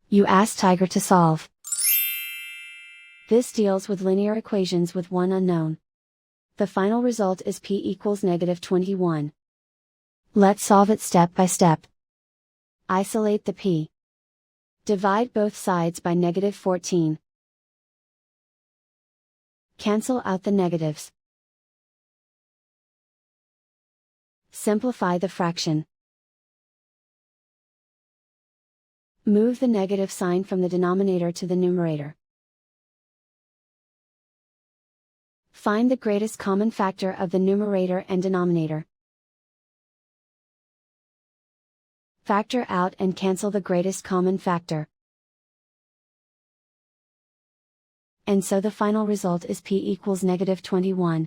You ask Tiger to solve. This deals with linear equations with one unknown. The final result is p equals -21. Let's solve it step by step. Isolate the p. Divide both sides by -14. Cancel out the negatives. Simplify the fraction. Move the negative sign from the denominator to the numerator. Find the greatest common factor of the numerator and denominator. Factor out and cancel the greatest common factor. And so the final result is p equals -21.